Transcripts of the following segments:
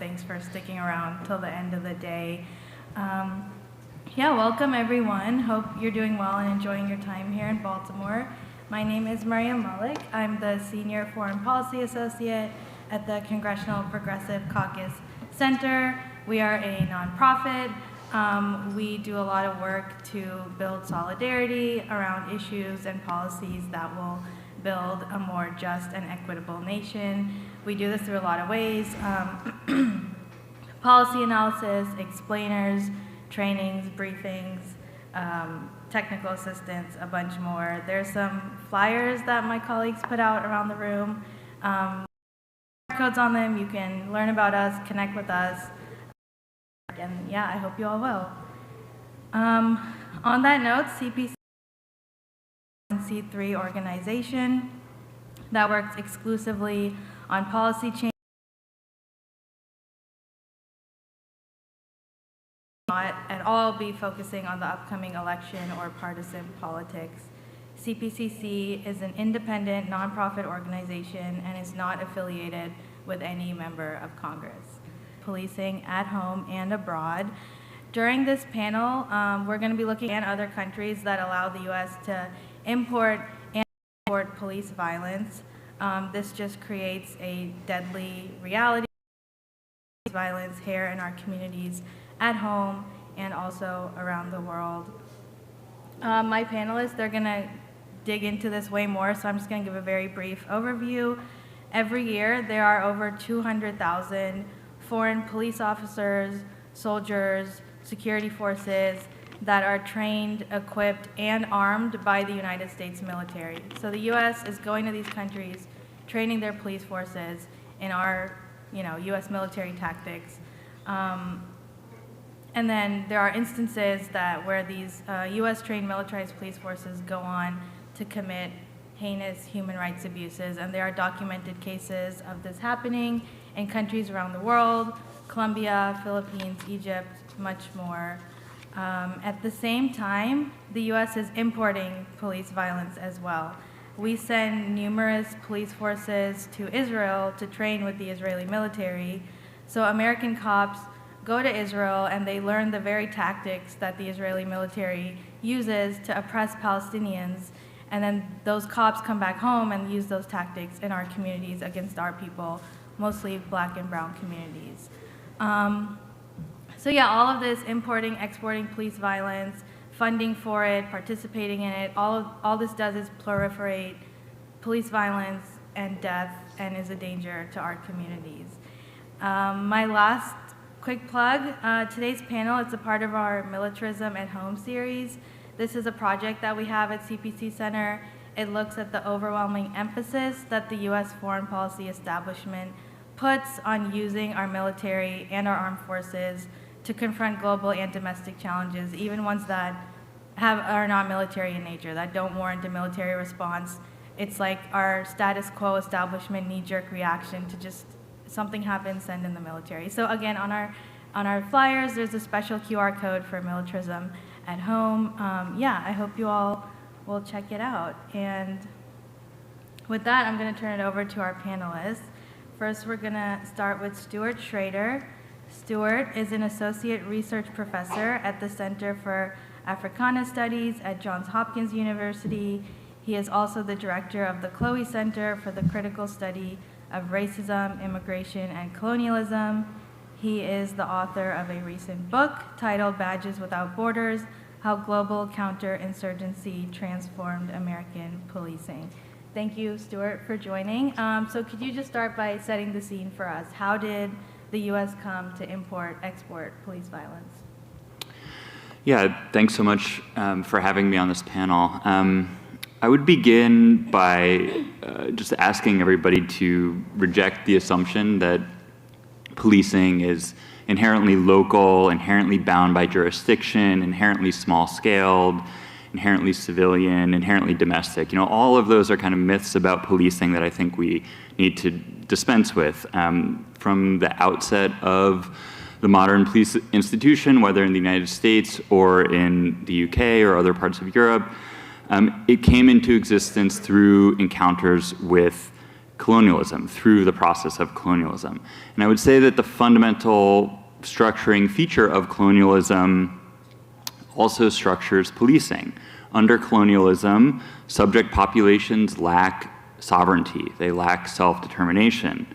thanks for sticking around till the end of the day. Yeah, welcome everyone. Hope you're doing well and enjoying your time here in Baltimore. My name is Maria Malik. I'm the Senior Foreign Policy Associate at the Congressional Progressive Caucus Center. We are a nonprofit. We do a lot of work to build solidarity around issues and policies that will build a more just and equitable nation. We do this through a lot of ways. Policy analysis, explainers, trainings, briefings, technical assistance, a bunch more. There's some flyers that my colleagues put out around the room. Codes on them, you can learn about us, connect with us, and yeah, I hope you all will. On that note, CPC is a C3 organization that works exclusively on policy change, not at all be focusing on the upcoming election or partisan politics. CPCC is an independent nonprofit organization and is not affiliated with any member of Congress. Policing at home and abroad. During this panel, we're going to be looking at other countries that allow the U.S. to import and export police violence. This just creates a deadly reality of violence here in our communities at home and also around the world. My panelists, they're going to dig into this way more, so I'm just going to give a very brief overview. Every year, there are over 200,000 foreign police officers, soldiers, security forces that are trained, equipped, and armed by the United States military. So the U.S. is going to these countries, training their police forces in our, U.S. military tactics. And then there are instances where these U.S. trained militarized police forces go on to commit heinous human rights abuses, and there are documented cases of this happening in countries around the world, Colombia, Philippines, Egypt, much more. At the same time, the U.S. is importing police violence as well. We send numerous police forces to Israel to train with the Israeli military. So American cops go to Israel and they learn the very tactics that the Israeli military uses to oppress Palestinians. And then those cops come back home and use those tactics in our communities against our people, mostly Black and brown communities. So yeah, all of this importing, exporting police violence, funding for it, participating in it, all this does is proliferate police violence and death and is a danger to our communities. My last quick plug, today's panel, it's a part of our Militarism at Home series. This is a project that we have at CPC Center. It looks at the overwhelming emphasis that the U.S. foreign policy establishment puts on using our military and our armed forces to confront global and domestic challenges, even ones that are not military in nature, that don't warrant a military response. It's like our status quo establishment knee-jerk reaction to just something happens, send in the military. So again, on our flyers, there's a special QR code for militarism at home. Yeah, I hope you all will check it out. And with that, I'm going to turn it over to our panelists. First, we're going to start with Stuart Schrader. Stuart is an associate research professor at the Center for Africana Studies at Johns Hopkins University. He is also the director of the Chloe Center for the Critical Study of Racism, Immigration, and Colonialism. He is the author of a recent book titled Badges Without Borders: How Global Counterinsurgency Transformed American Policing. Thank you, Stuart, for joining. So could you just start by setting the scene for us? How did the U.S. come to import, export police violence? Yeah, thanks so much for having me on this panel. I would begin by just asking everybody to reject the assumption that policing is inherently local, inherently bound by jurisdiction, inherently small-scaled, inherently civilian, inherently domestic. All of those are kind of myths about policing that I think we need to dispense with. From the outset of the modern police institution, whether in the United States or in the UK or other parts of Europe, it came into existence through encounters with colonialism, through the process of colonialism. And I would say that the fundamental structuring feature of colonialism also structures policing. Under colonialism, subject populations lack sovereignty. They lack self-determination.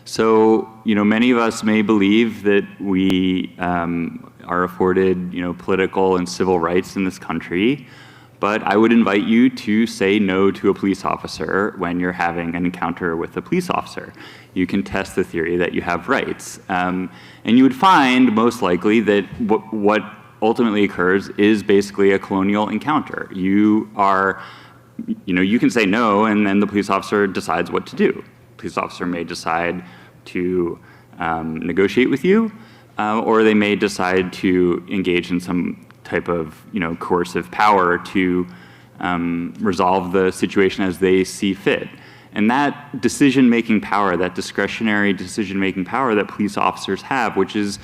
So, many of us may believe that we are afforded, political and civil rights in this country, but I would invite you to say no to a police officer when you're having an encounter with a police officer. You can test the theory that you have rights. And you would find, most likely, that what ultimately occurs is basically a colonial encounter. You can say no, and then the police officer decides what to do. The police officer may decide to negotiate with you, or they may decide to engage in some type of coercive power to resolve the situation as they see fit. And that decision-making power, that discretionary decision-making power that police officers have, which is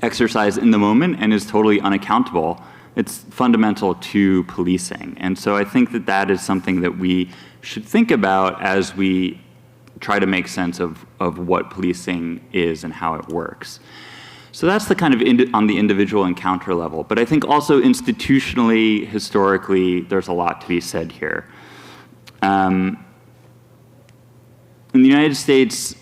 exercised in the moment and is totally unaccountable, it's fundamental to policing. And so I think that that is something that we should think about as we try to make sense of what policing is and how it works. So that's the kind of on the individual encounter level. But I think also institutionally, historically, there's a lot to be said here. In the United States,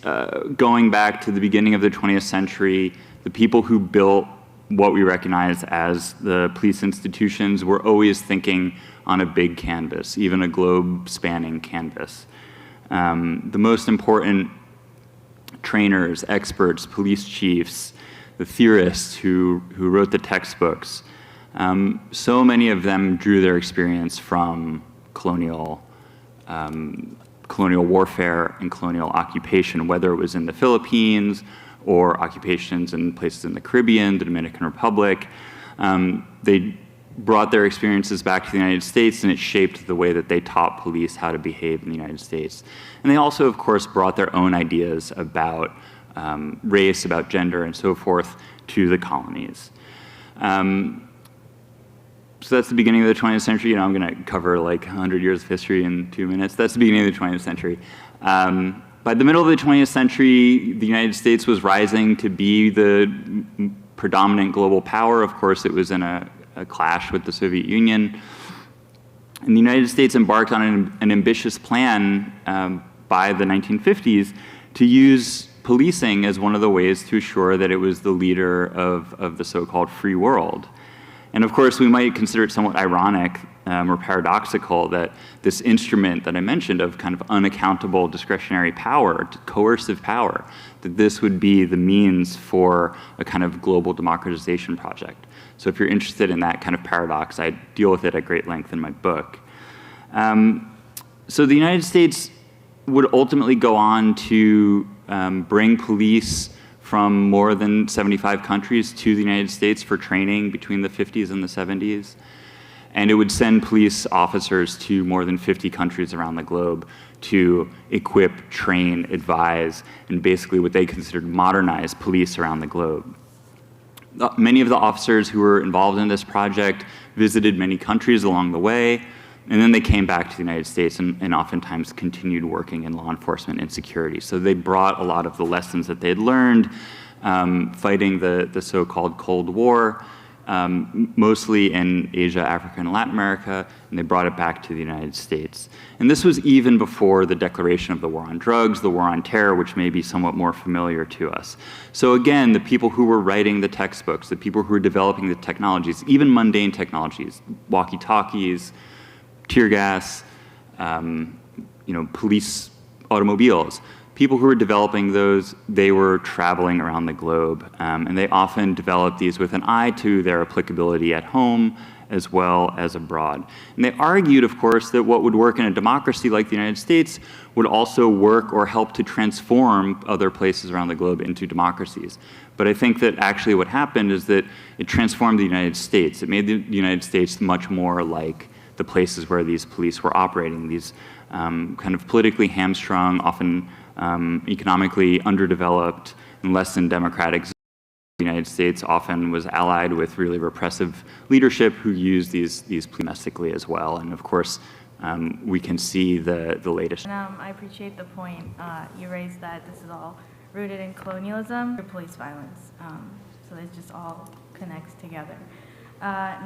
going back to the beginning of the 20th century, the people who built what we recognize as the police institutions were always thinking on a big canvas, even a globe-spanning canvas. The most important trainers, experts, police chiefs, the theorists who wrote the textbooks, so many of them drew their experience from colonial warfare and colonial occupation, whether it was in the Philippines or occupations in places in the Caribbean, the Dominican Republic. They brought their experiences back to the United States, and it shaped the way that they taught police how to behave in the United States. And they also, of course, brought their own ideas about race, about gender, and so forth to the colonies. So that's the beginning of the 20th century. I'm going to cover like 100 years of history in 2 minutes. That's the beginning of the 20th century. By the middle of the 20th century, the United States was rising to be the predominant global power. Of course, it was in a clash with the Soviet Union. And the United States embarked on an ambitious plan by the 1950s to use policing as one of the ways to assure that it was the leader of the so-called free world. And of course, we might consider it somewhat ironic or paradoxical that this instrument that I mentioned of kind of unaccountable discretionary power, coercive power, that this would be the means for a kind of global democratization project. So if you're interested in that kind of paradox, I deal with it at great length in my book. So the United States would ultimately go on to bring police from more than 75 countries to the United States for training between the 50s and the 70s. And it would send police officers to more than 50 countries around the globe to equip, train, advise, and basically what they considered modernize police around the globe. Many of the officers who were involved in this project visited many countries along the way, and then they came back to the United States and oftentimes continued working in law enforcement and security. So they brought a lot of the lessons that they had learned fighting the so-called Cold War, mostly in Asia, Africa, and Latin America, and they brought it back to the United States. And this was even before the declaration of the war on drugs, the war on terror, which may be somewhat more familiar to us. So again, the people who were writing the textbooks, the people who were developing the technologies, even mundane technologies, walkie-talkies, tear gas, police automobiles. People who were developing those, they were traveling around the globe, and they often developed these with an eye to their applicability at home as well as abroad. And they argued, of course, that what would work in a democracy like the United States would also work or help to transform other places around the globe into democracies. But I think that actually what happened is that it transformed the United States. It made the United States much more like the places where these police were operating, these kind of politically hamstrung, often economically underdeveloped and less than democratic. The United States often was allied with really repressive leadership who used these domestically as well. And of course, we can see the latest. And, I appreciate the point you raised that this is all rooted in colonialism or police violence. So it just all connects together.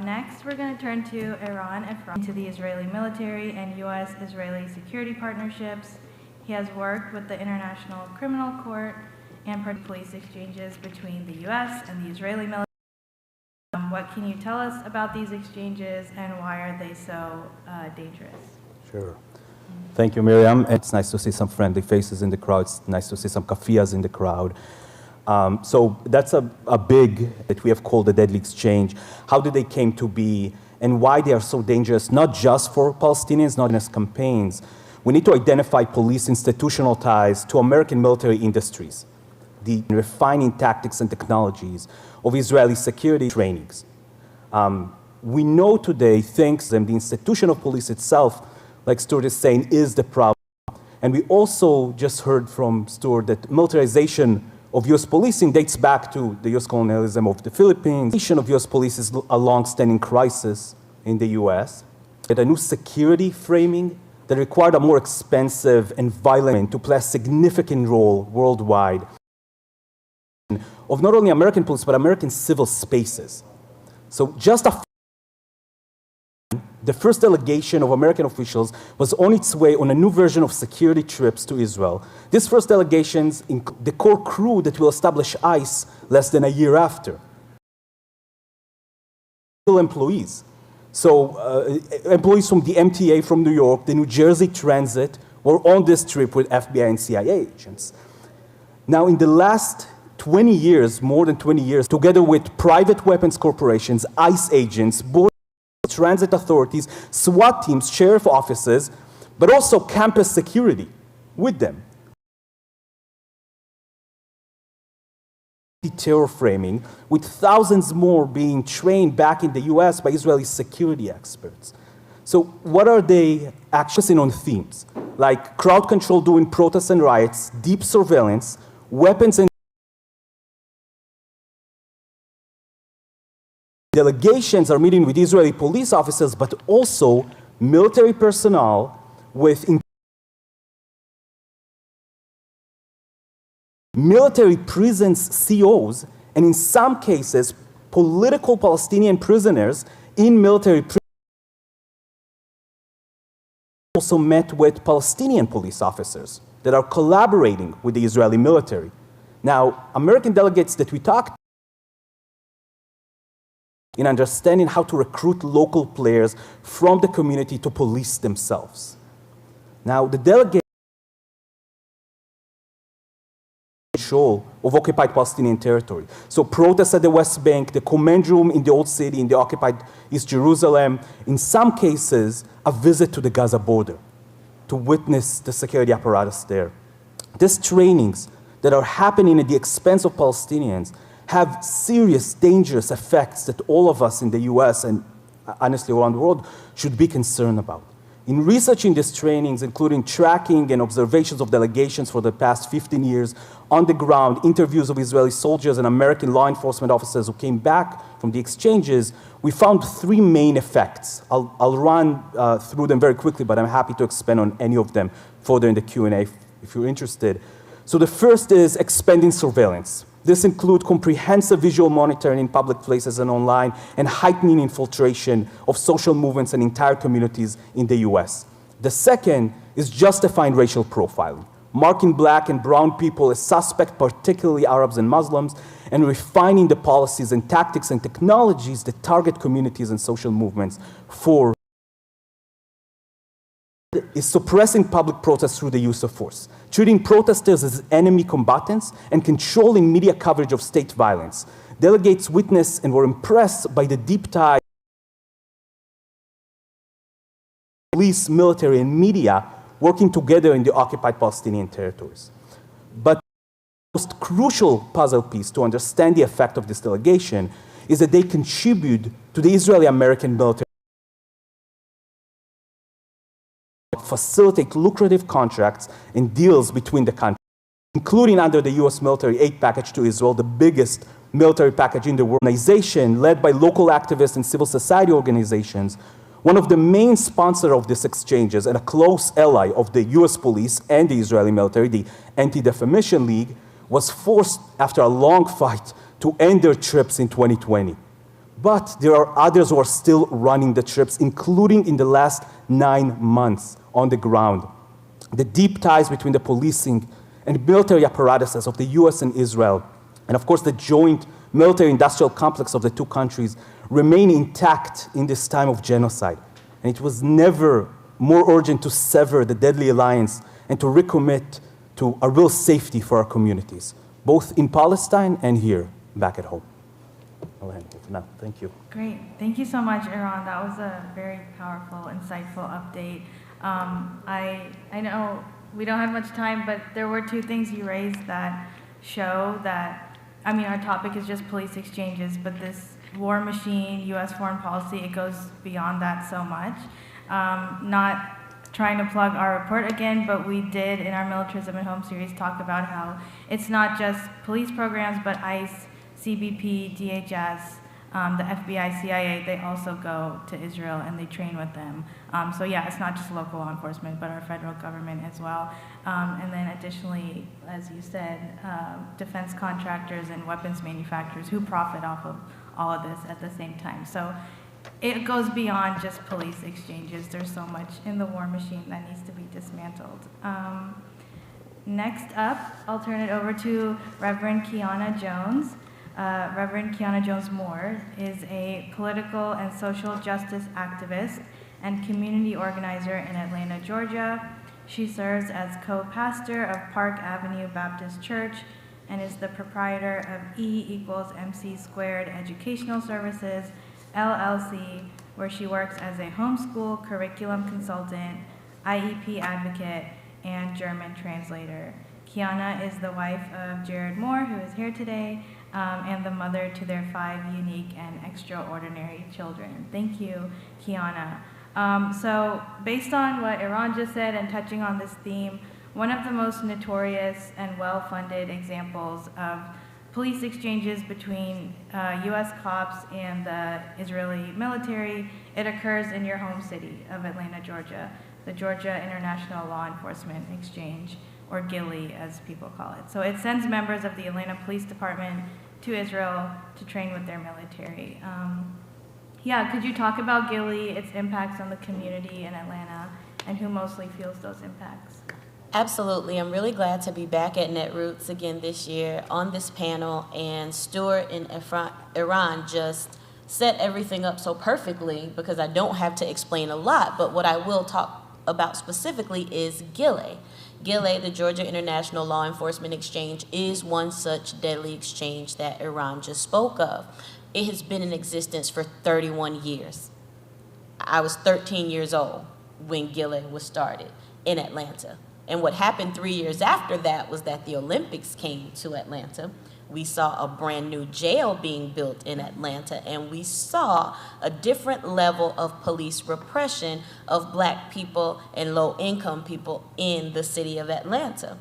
Next, we're going to turn to Iran and to the Israeli military and U.S.-Israeli security partnerships. He has worked with the International Criminal Court and police exchanges between the U.S. and the Israeli military. What can you tell us about these exchanges and why are they so dangerous? Sure. Thank you, Miriam. It's nice to see some friendly faces in the crowd. It's nice to see some kafiyas in the crowd. So that's a big, that we have called a deadly exchange. How did they came to be and why they are so dangerous, not just for Palestinians, not just campaigns. We need to identify police institutional ties to American military industries, the refining tactics and technologies of Israeli security trainings. We know today, thanks to them, the institution of police itself, like Stuart is saying, is the problem. And we also just heard from Stuart that militarization of U.S. policing dates back to the U.S. colonialism of the Philippines. The of U.S. police is a long-standing crisis in the U.S. But a new security framing that required a more expensive and violent to play a significant role worldwide of not only American police, but American civil spaces. So just the first delegation of American officials was on its way on a new version of security trips to Israel. This first delegations include the core crew that will establish ICE less than a year after. Employees. So employees from the MTA from New York, the New Jersey Transit, were on this trip with FBI and CIA agents. Now in the last 20 years, more than 20 years, together with private weapons corporations, ICE agents, border transit authorities, SWAT teams, sheriff offices, but also campus security with them. Terror framing, with thousands more being trained back in the US by Israeli security experts. So what are they actually on themes? Like crowd control during protests and riots, deep surveillance, weapons and delegations are meeting with Israeli police officers, but also military personnel with military prisons COs, and in some cases, political Palestinian prisoners in military prisons. Also met with Palestinian police officers that are collaborating with the Israeli military. Now, American delegates that we talked in understanding how to recruit local players from the community to police themselves. Now, the delegate control of occupied Palestinian territory. So protests at the West Bank, the command room in the Old City, in the occupied East Jerusalem, in some cases, a visit to the Gaza border to witness the security apparatus there. These trainings that are happening at the expense of Palestinians have serious, dangerous effects that all of us in the US and honestly around the world should be concerned about. In researching these trainings, including tracking and observations of delegations for the past 15 years, on the ground, interviews of Israeli soldiers and American law enforcement officers who came back from the exchanges, we found three main effects. I'll run through them very quickly, but I'm happy to expand on any of them further in the Q&A if you're interested. So the first is expanding surveillance. This includes comprehensive visual monitoring in public places and online, and heightening infiltration of social movements and entire communities in the US. The second is justifying racial profiling, marking black and brown people as suspect, particularly Arabs and Muslims, and refining the policies and tactics and technologies that target communities and social movements for is suppressing public protests through the use of force, treating protesters as enemy combatants, and controlling media coverage of state violence. Delegates witnessed and were impressed by the deep tie police, military, and media working together in the occupied Palestinian territories. But the most crucial puzzle piece to understand the effect of this delegation is that they contribute to the Israeli-American military, facilitate lucrative contracts and deals between the countries, including under the US military aid package to Israel, the biggest military package in the world. Organization led by local activists and civil society organizations One of the main sponsors of these exchanges and a close ally of the US police and the Israeli military, the Anti-Defamation League, was forced after a long fight to end their trips in 2020. But there are others who are still running the trips, including in the last 9 months on the ground. The deep ties between the policing and military apparatuses of the US and Israel, and of course the joint military-industrial complex of the two countries, remain intact in this time of genocide. And it was never more urgent to sever the deadly alliance and to recommit to a real safety for our communities, both in Palestine and here, back at home. I'll end it for now. Thank you. Great. Thank you so much, Iran. That was a very powerful, insightful update. I know we don't have much time, but there were two things you raised that show that, I mean, our topic is just police exchanges, but this war machine, U.S. foreign policy, it goes beyond that so much. Not trying to plug our report again, but we did in our Militarism at Home series talk about how it's not just police programs, but ICE, CBP, DHS, the FBI, CIA, they also go to Israel and they train with them. So yeah, it's not just local law enforcement, but our federal government as well. And then additionally, as you said, defense contractors and weapons manufacturers who profit off of all of this at the same time. So it goes beyond just police exchanges. There's so much in the war machine that needs to be dismantled. Next up, I'll turn it over to Reverend Kiana Jones. Reverend Kiana Jones Moore is a political and social justice activist and community organizer in Atlanta, Georgia. She serves as co-pastor of Park Avenue Baptist Church and is the proprietor of E=MC² Educational Services, LLC, where she works as a homeschool curriculum consultant, IEP advocate, and German translator. Kiana is the wife of Jared Moore, who is here today, and the mother to their 5 unique and extraordinary children. Thank you, Kiana. So based on what Iran just said and touching on this theme, one of the most notorious and well-funded examples of police exchanges between US cops and the Israeli military, it occurs in your home city of Atlanta, Georgia, the Georgia International Law Enforcement Exchange, or GILI as people call it. So it sends members of the Atlanta Police Department to Israel to train with their military. Yeah, could you talk about GILI, its impacts on the community in Atlanta, and who mostly feels those impacts? Absolutely. I'm really glad to be back at Netroots again this year on this panel, and Stuart and Iran just set everything up so perfectly because I don't have to explain a lot, but what I will talk about specifically is GILI. GILI, the Georgia International Law Enforcement Exchange, is one such deadly exchange that Iran just spoke of. It has been in existence for 31 years. I was 13 years old when GILI was started in Atlanta. And what happened 3 years after that was that the Olympics came to Atlanta. We saw a brand new jail being built in Atlanta, and we saw a different level of police repression of Black people and low-income people in the city of Atlanta.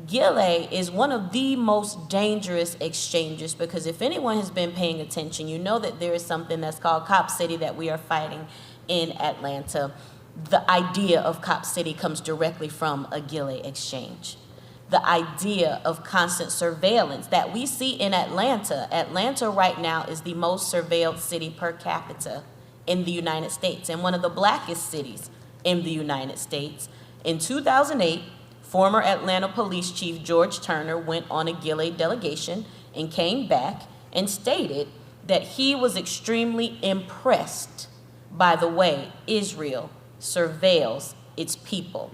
GILI is one of the most dangerous exchanges because if anyone has been paying attention, you know that there is something that's called Cop City that we are fighting in Atlanta. The idea of Cop City comes directly from a GILI exchange. The idea of constant surveillance that we see in Atlanta. Atlanta right now is the most surveilled city per capita in the United States and one of the blackest cities in the United States. In 2008, former Atlanta Police Chief George Turner went on a GILI delegation and came back and stated that he was extremely impressed by the way Israel surveils its people.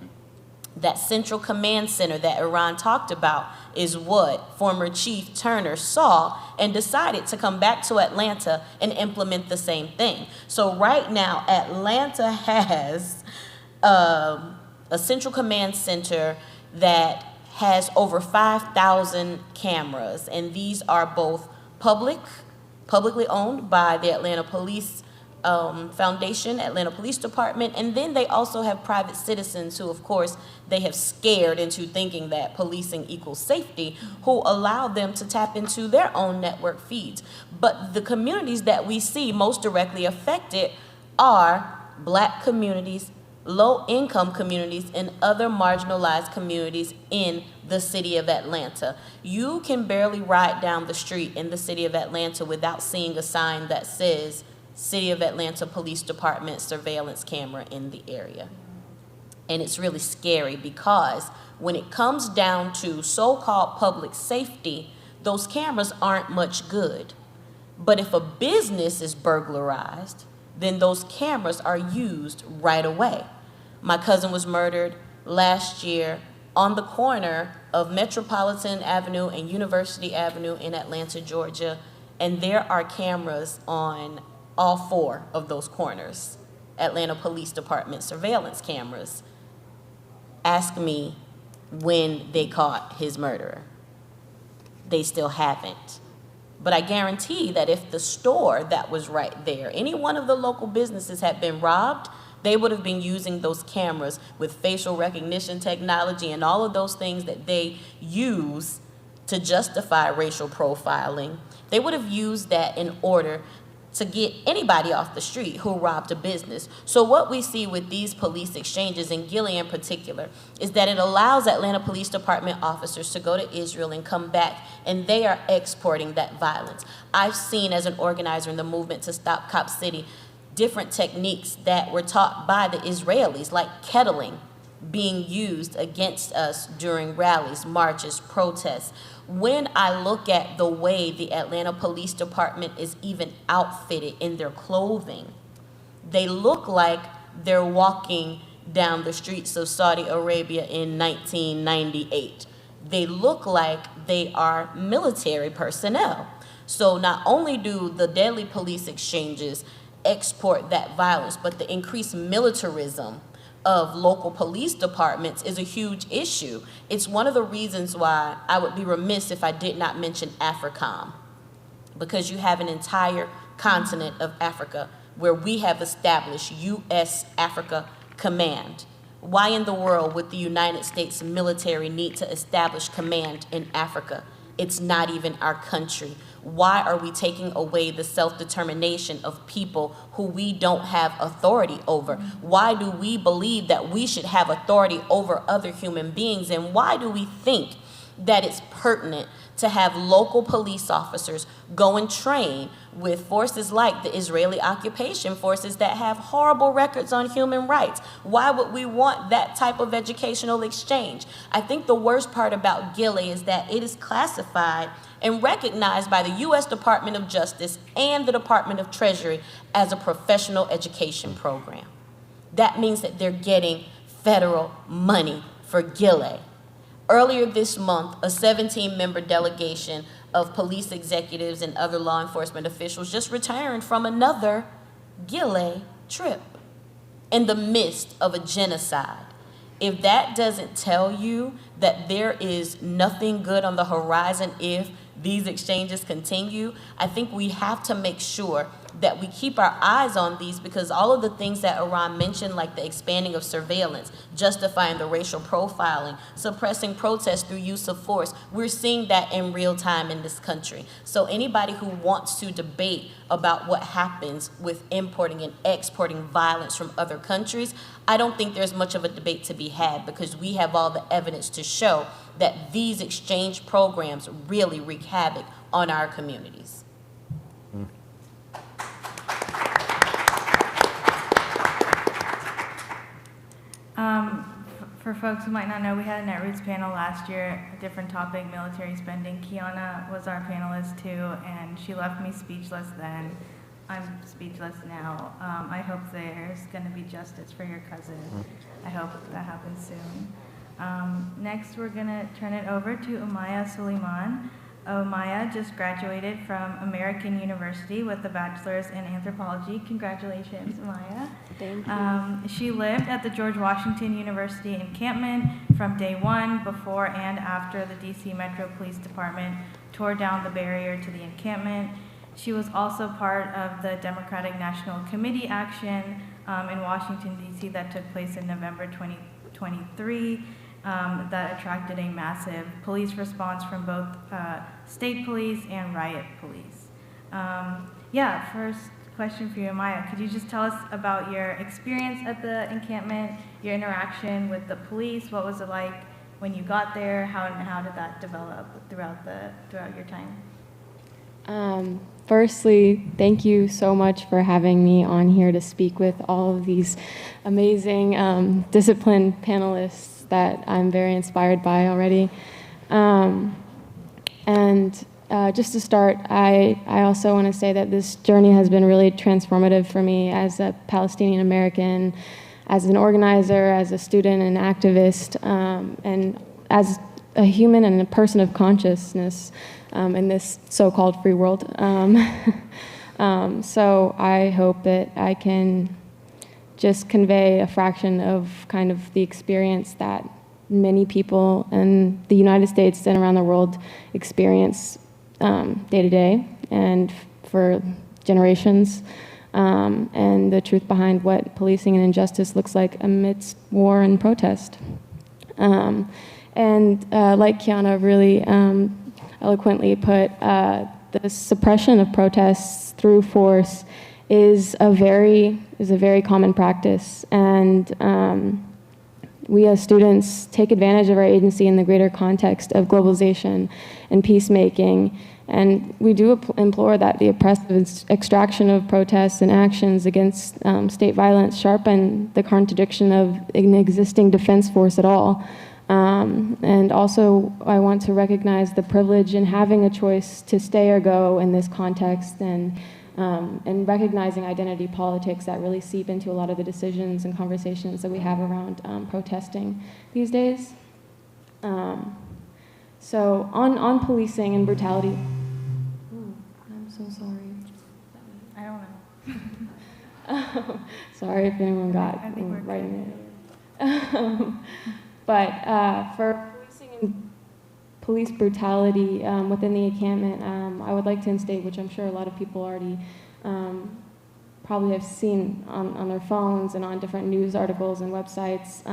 That central command center that Iran talked about is what former Chief Turner saw and decided to come back to Atlanta and implement the same thing. So right now, Atlanta has a central command center that has over 5,000 cameras, and these are both publicly owned by the Atlanta Police Foundation, Atlanta Police Department, and then they also have private citizens who, of course, they have scared into thinking that policing equals safety, who allow them to tap into their own network feeds. But the communities that we see most directly affected are Black communities, low-income communities, and other marginalized communities in the city of Atlanta. You can barely ride down the street in the city of Atlanta without seeing a sign that says City of Atlanta Police Department surveillance camera in the area. And it's really scary because when it comes down to so-called public safety, those cameras aren't much good. But if a business is burglarized, then those cameras are used right away. My cousin was murdered last year on the corner of Metropolitan Avenue and University Avenue in Atlanta, Georgia, and there are cameras on all 4 of those corners, Atlanta Police Department surveillance cameras. Ask me when they caught his murderer. They still haven't. But I guarantee that if the store that was right there, any one of the local businesses had been robbed, they would have been using those cameras with facial recognition technology and all of those things that they use to justify racial profiling. They would have used that in order to get anybody off the street who robbed a business. So what we see with these police exchanges, in Gilly in particular, is that it allows Atlanta Police Department officers to go to Israel and come back, and they are exporting that violence. I've seen, as an organizer in the movement to stop Cop City, different techniques that were taught by the Israelis, like kettling, being used against us during rallies, marches, protests. When I look at the way the Atlanta Police Department is even outfitted in their clothing, they look like they're walking down the streets of Saudi Arabia in 1998. They look like they are military personnel. So not only do the deadly police exchanges export that violence, but the increased militarism of local police departments is a huge issue. It's one of the reasons why I would be remiss if I did not mention AFRICOM, because you have an entire continent of Africa where we have established U.S. Africa Command. Why in the world would the United States military need to establish command in Africa? It's not even our country. Why are we taking away the self-determination of people who we don't have authority over? Why do we believe that we should have authority over other human beings? And why do we think that it's pertinent to have local police officers go and train with forces like the Israeli occupation forces that have horrible records on human rights? Why would we want that type of educational exchange? I think the worst part about Gilly is that it is classified and recognized by the U.S. Department of Justice and the Department of Treasury as a professional education program. That means that they're getting federal money for Gilly. Earlier this month, a 17-member delegation of police executives and other law enforcement officials just returned from another Gilly trip in the midst of a genocide. If that doesn't tell you that there is nothing good on the horizon if these exchanges continue, I think we have to make sure that we keep our eyes on these, because all of the things that Iran mentioned, like the expanding of surveillance, justifying the racial profiling, suppressing protests through use of force, we're seeing that in real time in this country. So anybody who wants to debate about what happens with importing and exporting violence from other countries, I don't think there's much of a debate to be had, because we have all the evidence to show that these exchange programs really wreak havoc on our communities. For folks who might not know, we had a Netroots panel last year, a different topic, military spending. Kiana was our panelist too, and she left me speechless then. I'm speechless now. I hope there's going to be justice for your cousin. I hope that happens soon. Next, we're going to turn it over to Umaya Suleiman. Umaya just graduated from American University with a bachelor's in anthropology. Congratulations, Umaya. Thank you. She lived at the George Washington University encampment from day one, before and after the DC Metro Police Department tore down the barrier to the encampment. She was also part of the Democratic National Committee action in Washington, DC that took place in November 2023. That attracted a massive police response from both state police and riot police. First, question for you, Maya. Could you just tell us about your experience at the encampment, your interaction with the police? What was it like when you got there? How did that develop throughout your time? Firstly, thank you so much for having me on here to speak with all of these amazing disciplined panelists that I'm very inspired by already. Just to start, I also want to say that this journey has been really transformative for me as a Palestinian American, as an organizer, as a student and activist, and as a human and a person of consciousness in this so-called free world. So I hope that I can just convey a fraction of kind of the experience that many people in the United States and around the world experience day to day and for generations, and the truth behind what policing and injustice looks like amidst war and protest. Like Kiana really eloquently put, the suppression of protests through force is a very common practice, and we as students take advantage of our agency in the greater context of globalization and peacemaking, and we do implore that the oppressive extraction of protests and actions against state violence sharpen the contradiction of an existing defense force at all. And also, I want to recognize the privilege in having a choice to stay or go in this context, and recognizing identity politics that really seep into a lot of the decisions and conversations that we have around protesting these days. So on policing and brutality. Ooh, I'm so sorry. I don't know. Sorry if anyone got right in it. But for policing and police brutality within the encampment, I would like to instate, which I'm sure a lot of people already probably have seen on their phones and on different news articles and websites,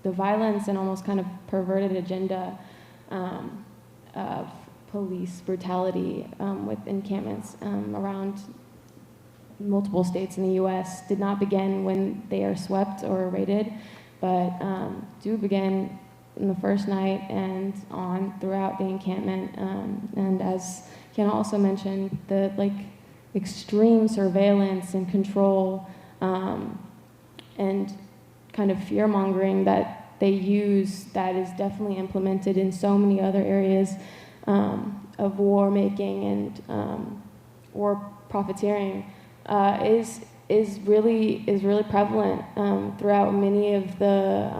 the violence and almost kind of perverted agenda of police brutality with encampments around multiple states in the U.S. did not begin when they are swept or raided, but do begin in the first night and on throughout the encampment. And as Kiana also mentioned, the extreme surveillance and control and kind of fear-mongering that they use, that is definitely implemented in so many other areas of war making and war profiteering, is really prevalent throughout many of the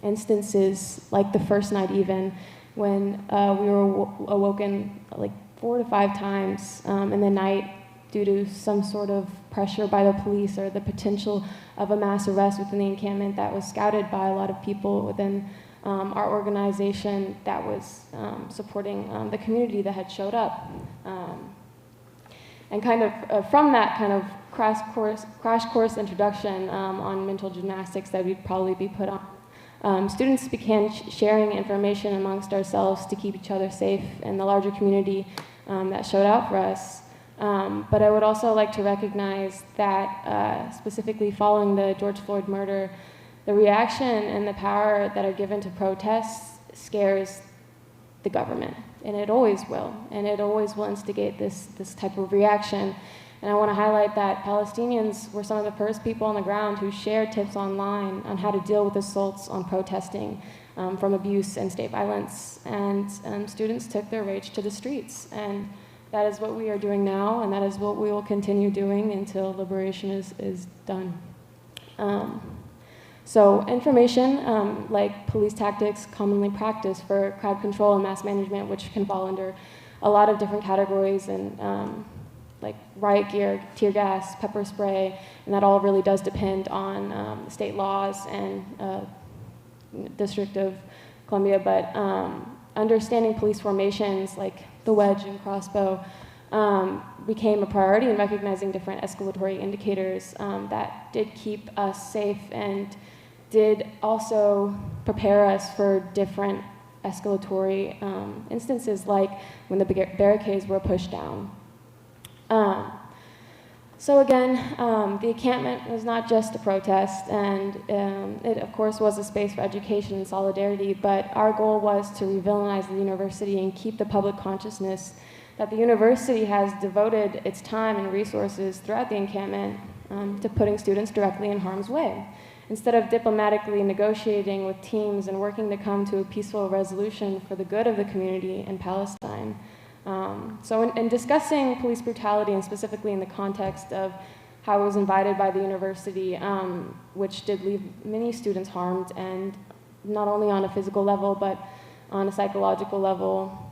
instances, like the first night even, when we were awoken like 4 to 5 times in the night due to some sort of pressure by the police or the potential of a mass arrest within the encampment that was scouted by a lot of people within our organization that was supporting the community that had showed up. And kind of from that kind of crash course introduction on mental gymnastics that we'd probably be put on, students began sharing information amongst ourselves to keep each other safe and the larger community that showed out for us. But I would also like to recognize that specifically following the George Floyd murder, the reaction and the power that are given to protests scares the government, and it always will, and it always will instigate this type of reaction. And I want to highlight that Palestinians were some of the first people on the ground who shared tips online on how to deal with assaults on protesting from abuse and state violence, and students took their rage to the streets. And that is what we are doing now, and that is what we will continue doing until liberation is done. So information, like police tactics commonly practiced for crowd control and mass management, which can fall under a lot of different categories, and like riot gear, tear gas, pepper spray, and that all really does depend on state laws and District of Columbia. But understanding police formations like the wedge and crossbow became a priority in recognizing different escalatory indicators that did keep us safe and did also prepare us for different escalatory instances, like when the barricades were pushed down. So again, the encampment was not just a protest, and it of course was a space for education and solidarity, but our goal was to revillainize the university and keep the public consciousness that the university has devoted its time and resources throughout the encampment to putting students directly in harm's way. Instead of diplomatically negotiating with teams and working to come to a peaceful resolution for the good of the community in Palestine. So in discussing police brutality, and specifically in the context of how it was invited by the university, which did leave many students harmed, and not only on a physical level, but on a psychological level,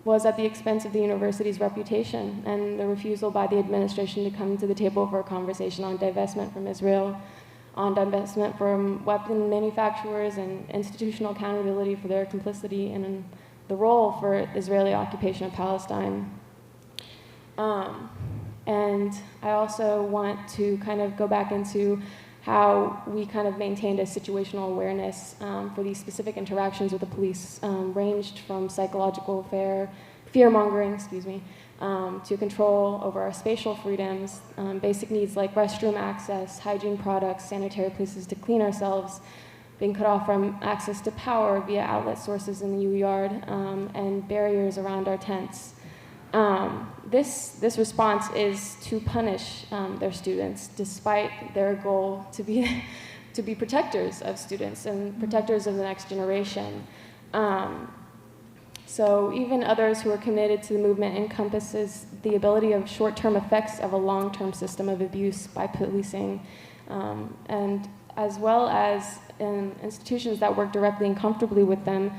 was at the expense of the university's reputation and the refusal by the administration to come to the table for a conversation on divestment from Israel, on divestment from weapon manufacturers, and institutional accountability for their complicity in the role for Israeli occupation of Palestine. And I also want to kind of go back into how we kind of maintained a situational awareness for these specific interactions with the police, ranged from psychological fear-mongering, to control over our spatial freedoms, basic needs like restroom access, hygiene products, sanitary places to clean ourselves, being cut off from access to power via outlet sources in the U-yard, and barriers around our tents. This response is to punish their students, despite their goal to be protectors of students and protectors of the next generation. So even others who are committed to the movement encompasses the ability of short-term effects of a long-term system of abuse by policing, and as well as in institutions that work directly and comfortably with them.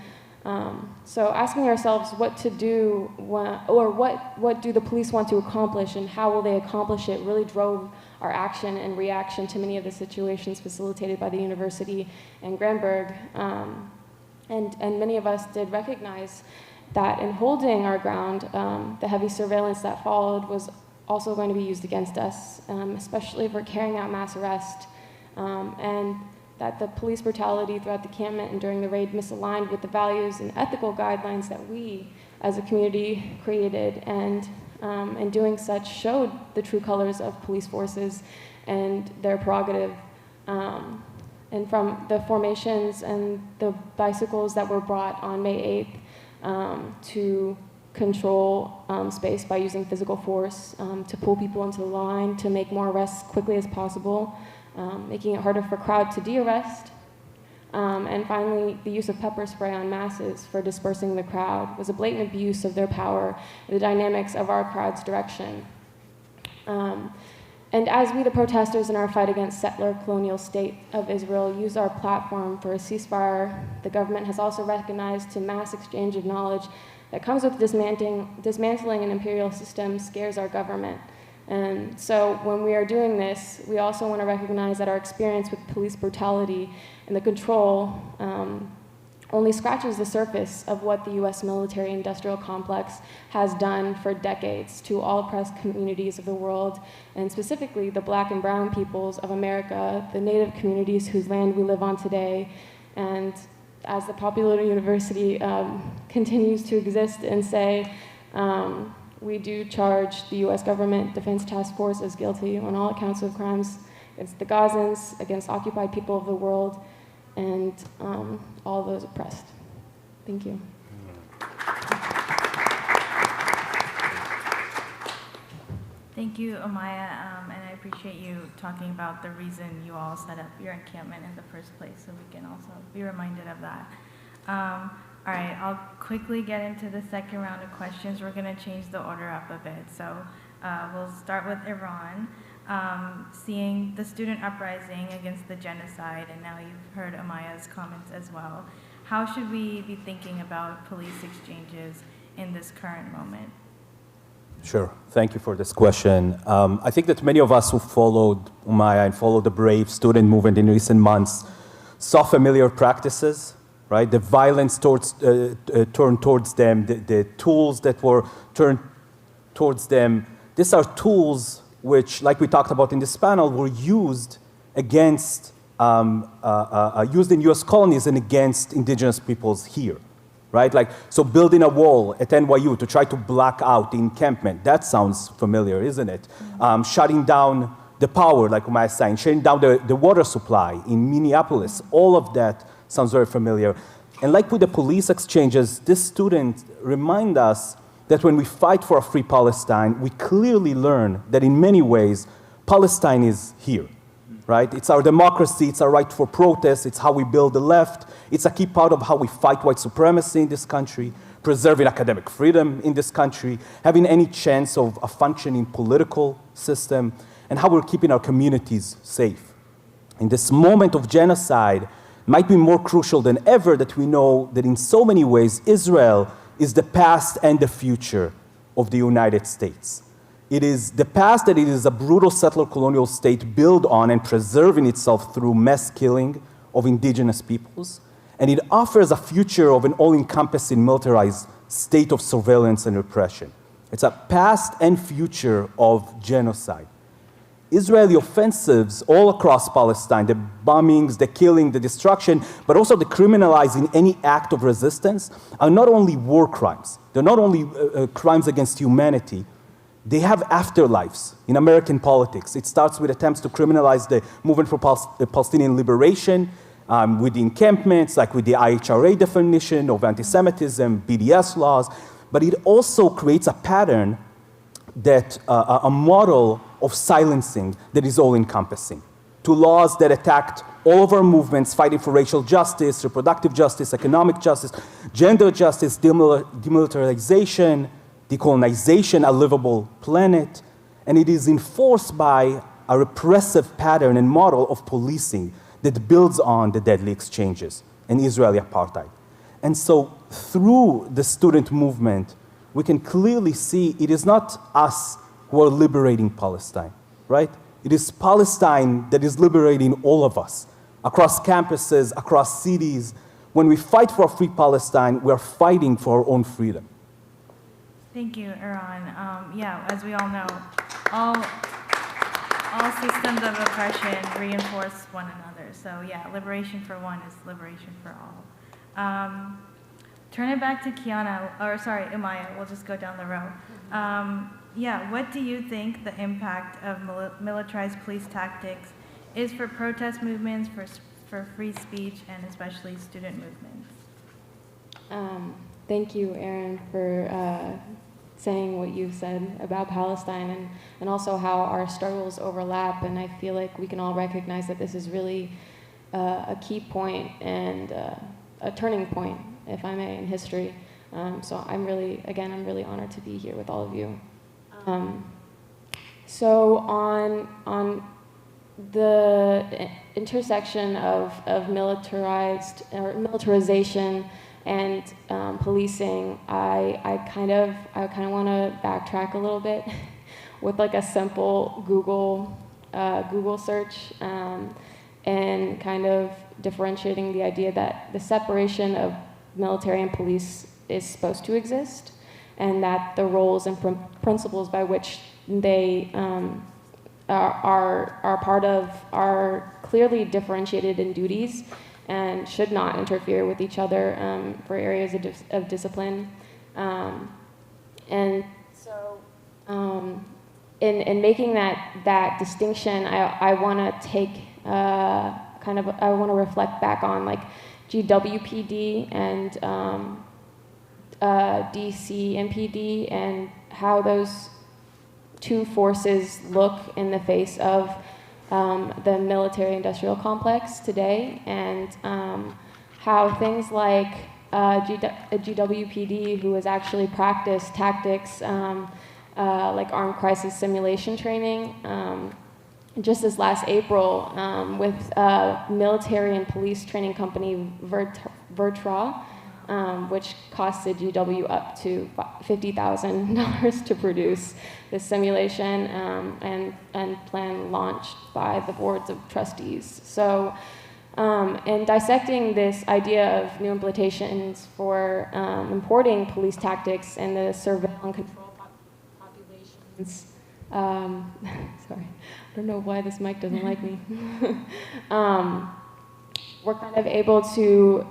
So asking ourselves what to do, or what do the police want to accomplish and how will they accomplish it, really drove our action and reaction to many of the situations facilitated by the university and Granberg. And many of us did recognize that in holding our ground, the heavy surveillance that followed was also going to be used against us, especially for carrying out mass arrest, and that the police brutality throughout the encampment and during the raid misaligned with the values and ethical guidelines that we as a community created, and in doing such showed the true colors of police forces and their prerogative. And from the formations and the bicycles that were brought on May 8th to control space by using physical force, to pull people into the line, to make more arrests quickly as possible, making it harder for crowd to de-arrest, and finally the use of pepper spray on masses for dispersing the crowd was a blatant abuse of their power and the dynamics of our crowd's direction. And as we, the protesters in our fight against settler colonial state of Israel, use our platform for a ceasefire, the government has also recognized to mass exchange of knowledge that comes with dismantling an imperial system scares our government. And so when we are doing this, we also want to recognize that our experience with police brutality and the control only scratches the surface of what the U.S. military-industrial complex has done for decades to all oppressed communities of the world, and specifically the Black and brown peoples of America, the Native communities whose land we live on today. And as the Popular University continues to exist and say, we do charge the U.S. government Defense Task Force as guilty on all accounts of crimes against the Gazans, against occupied people of the world, and all those oppressed. Thank you. Thank you, Amaya, and I appreciate you talking about the reason you all set up your encampment in the first place, so we can also be reminded of that. All right, I'll quickly get into the second round of questions. We're going to change the order up a bit. So we'll start with Iran. Seeing the student uprising against the genocide, and now you've heard Amaya's comments as well. How should we be thinking about police exchanges in this current moment? Sure. Thank you for this question. I think that many of us who followed Umaya and followed the brave student movement in recent months saw familiar practices, right? The violence turned towards them, the tools that were turned towards them. These are tools which, like we talked about in this panel, were used against, used in U.S. colonies and against indigenous peoples here, right? Like, so building a wall at NYU to try to block out the encampment, that sounds familiar, isn't it? Shutting down the power, like Umay is saying, shutting down the water supply in Minneapolis, all of that sounds very familiar. And like with the police exchanges, this student remind us that when we fight for a free Palestine, we clearly learn that in many ways, Palestine is here, right? It's our democracy, it's our right for protest, it's how we build the left, it's a key part of how we fight white supremacy in this country, preserving academic freedom in this country, having any chance of a functioning political system, and how we're keeping our communities safe. In this moment of genocide, might be more crucial than ever that we know that in so many ways, Israel is the past and the future of the United States. It is the past that it is a brutal settler colonial state built on and preserving itself through mass killing of indigenous peoples. And it offers a future of an all-encompassing militarized state of surveillance and repression. It's a past and future of genocide. Israeli offensives all across Palestine, the bombings, the killing, the destruction, but also the criminalizing any act of resistance, are not only war crimes. They're not only crimes against humanity. They have afterlives in American politics. It starts with attempts to criminalize the movement for Palestinian liberation, with the encampments, like with the IHRA definition of anti-Semitism, BDS laws, but it also creates a pattern that a model of silencing that is all-encompassing, to laws that attacked all of our movements fighting for racial justice, reproductive justice, economic justice, gender justice, demilitarization, decolonization, a livable planet, and it is enforced by a repressive pattern and model of policing that builds on the deadly exchanges and Israeli apartheid. And so through the student movement, we can clearly see it is not us who are liberating Palestine, right? It is Palestine that is liberating all of us, across campuses, across cities. When we fight for a free Palestine, we are fighting for our own freedom. Thank you, Eran. Yeah, as we all know, all systems of oppression reinforce one another. So yeah, liberation for one is liberation for all. Turn it back to Umaya, we'll just go down the row. Yeah, what do you think the impact of militarized police tactics is for protest movements, for free speech, and especially student movements? Thank you, Erin, for saying what you've said about Palestine and also how our struggles overlap. And I feel like we can all recognize that this is really a key point and a turning point, if I may, in history. So I'm really honored to be here with all of you. So on the intersection of militarization and policing, I kind of want to backtrack a little bit with like a simple Google search and kind of differentiating the idea that the separation of military and police is supposed to exist, and that the roles and principles by which they are part of are clearly differentiated in duties and should not interfere with each other for areas of discipline. And so in making that distinction, I want to take I want to reflect back on like GWPD and DC MPD and how those two forces look in the face of the military-industrial complex today, and how things like GWPD, who has actually practiced tactics like armed crisis simulation training, just this last April with military and police training company Vertra, which costed GW up to $50,000 to produce this simulation and plan launched by the boards of trustees. So in dissecting this idea of new implications for importing police tactics and the surveil and control populations, sorry, I don't know why this mic doesn't like me. We're kind of able to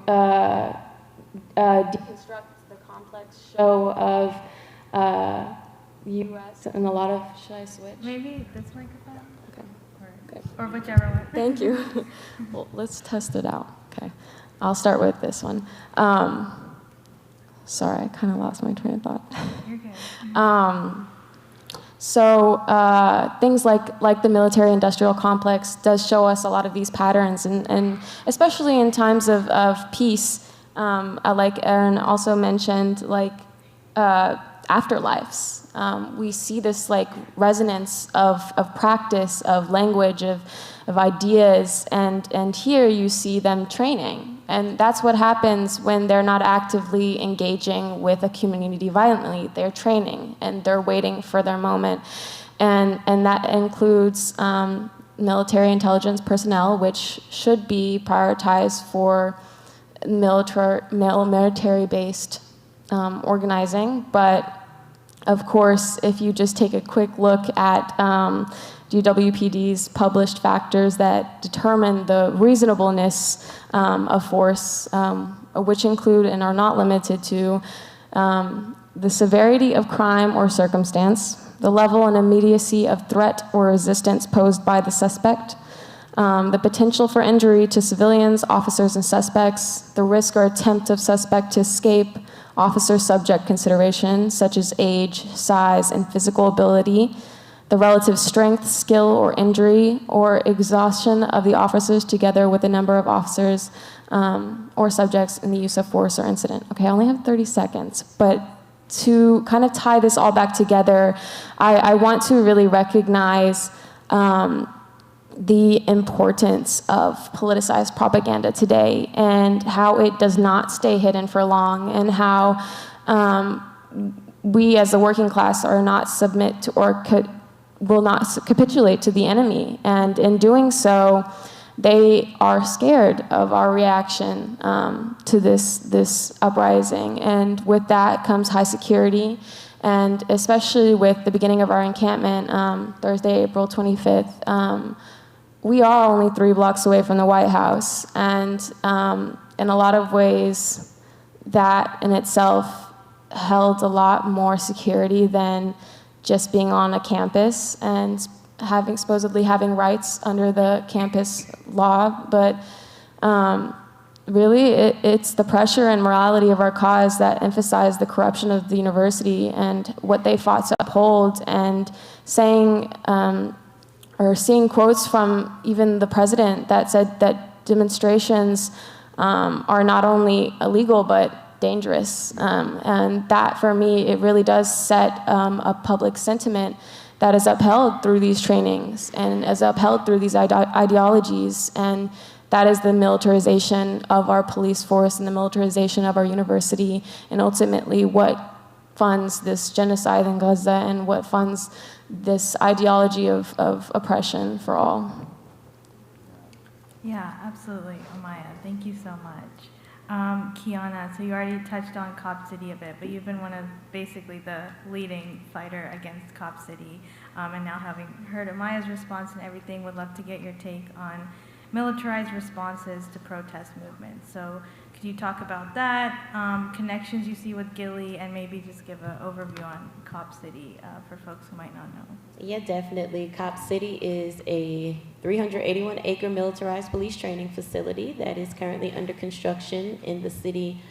deconstruct the complex show of U.S. and a lot of, should I switch? Maybe this microphone? Okay. Okay. Or whichever one. Thank you. Well, let's test it out. Okay. I'll start with this one. Sorry, I kind of lost my train of thought. You're good. Things like the military-industrial complex does show us a lot of these patterns, and especially in times of peace, like Aaron also mentioned, like afterlives. We see this like resonance of practice, of language, of ideas, and here you see them training. And that's what happens when they're not actively engaging with a community violently. They're training, and they're waiting for their moment. And that includes military intelligence personnel, which should be prioritized for military-based organizing. But of course, if you just take a quick look at DWPD's published factors that determine the reasonableness of force, which include and are not limited to the severity of crime or circumstance, the level and immediacy of threat or resistance posed by the suspect, the potential for injury to civilians, officers, and suspects, the risk or attempt of suspect to escape, officer-subject considerations such as age, size, and physical ability, the relative strength, skill, or injury, or exhaustion of the officers together with the number of officers or subjects in the use of force or incident. Okay, I only have 30 seconds, but to kind of tie this all back together, I want to really recognize the importance of politicized propaganda today and how it does not stay hidden for long, and how we as the working class are not submit to or will not capitulate to the enemy. And in doing so, they are scared of our reaction to this uprising. And with that comes high security. And especially with the beginning of our encampment, Thursday, April 25th, we are only 3 blocks away from the White House. And in a lot of ways, that in itself held a lot more security than just being on a campus and supposedly having rights under the campus law. But really, it's the pressure and morality of our cause that emphasize the corruption of the university and what they fought to uphold, and saying or seeing quotes from even the president that said that demonstrations are not only illegal but dangerous. And that, for me, it really does set a public sentiment that is upheld through these trainings and is upheld through these ideologies. And that is the militarization of our police force and the militarization of our university, and ultimately what funds this genocide in Gaza and what funds this ideology of oppression for all. Yeah, absolutely, Amaya. Thank you so much. Kiana, so you already touched on Cop City a bit, but you've been one of basically the leading fighter against Cop City. And now, having heard Amaya's response and everything, would love to get your take on militarized responses to protest movements. So could you talk about that, connections you see with Gilly, and maybe just give an overview on Cop City for folks who might not know? Yeah, definitely. Cop City is a 381-acre militarized police training facility that is currently under construction in the city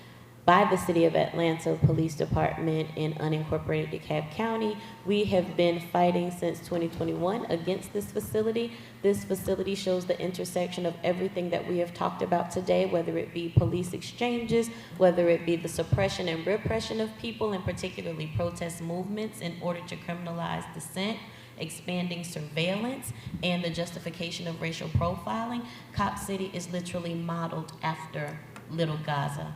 by the City of Atlanta Police Department in unincorporated DeKalb County. We have been fighting since 2021 against this facility. This facility shows the intersection of everything that we have talked about today, whether it be police exchanges, whether it be the suppression and repression of people, and particularly protest movements in order to criminalize dissent, expanding surveillance, and the justification of racial profiling. Cop City is literally modeled after Little Gaza.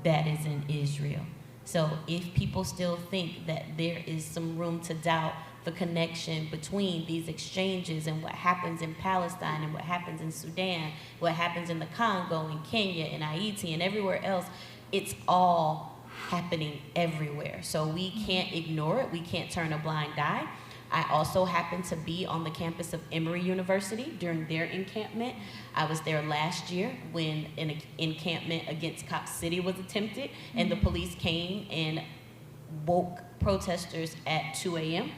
That is in Israel. So if people still think that there is some room to doubt the connection between these exchanges and what happens in Palestine and what happens in Sudan, what happens in the Congo and Kenya and Haiti and everywhere else, it's all happening everywhere. So we can't ignore it. We can't turn a blind eye. I also happened to be on the campus of Emory University during their encampment. I was there last year when an encampment against Cop City was attempted, and the police came and woke protesters at 2 a.m.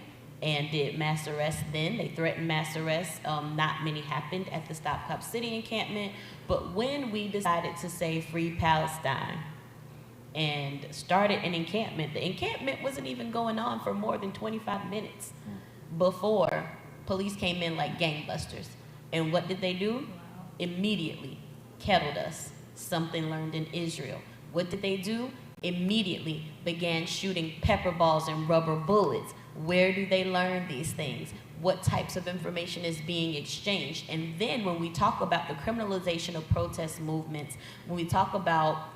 and did mass arrests then. They threatened mass arrests. Not many happened at the Stop Cop City encampment, but when we decided to say Free Palestine and started an encampment, the encampment wasn't even going on for more than 25 minutes before police came in like gangbusters. And what did they do? Immediately kettled us, something learned in Israel. What did they do? Immediately began shooting pepper balls and rubber bullets. Where do they learn these things? What types of information is being exchanged? And then when we talk about the criminalization of protest movements, when we talk about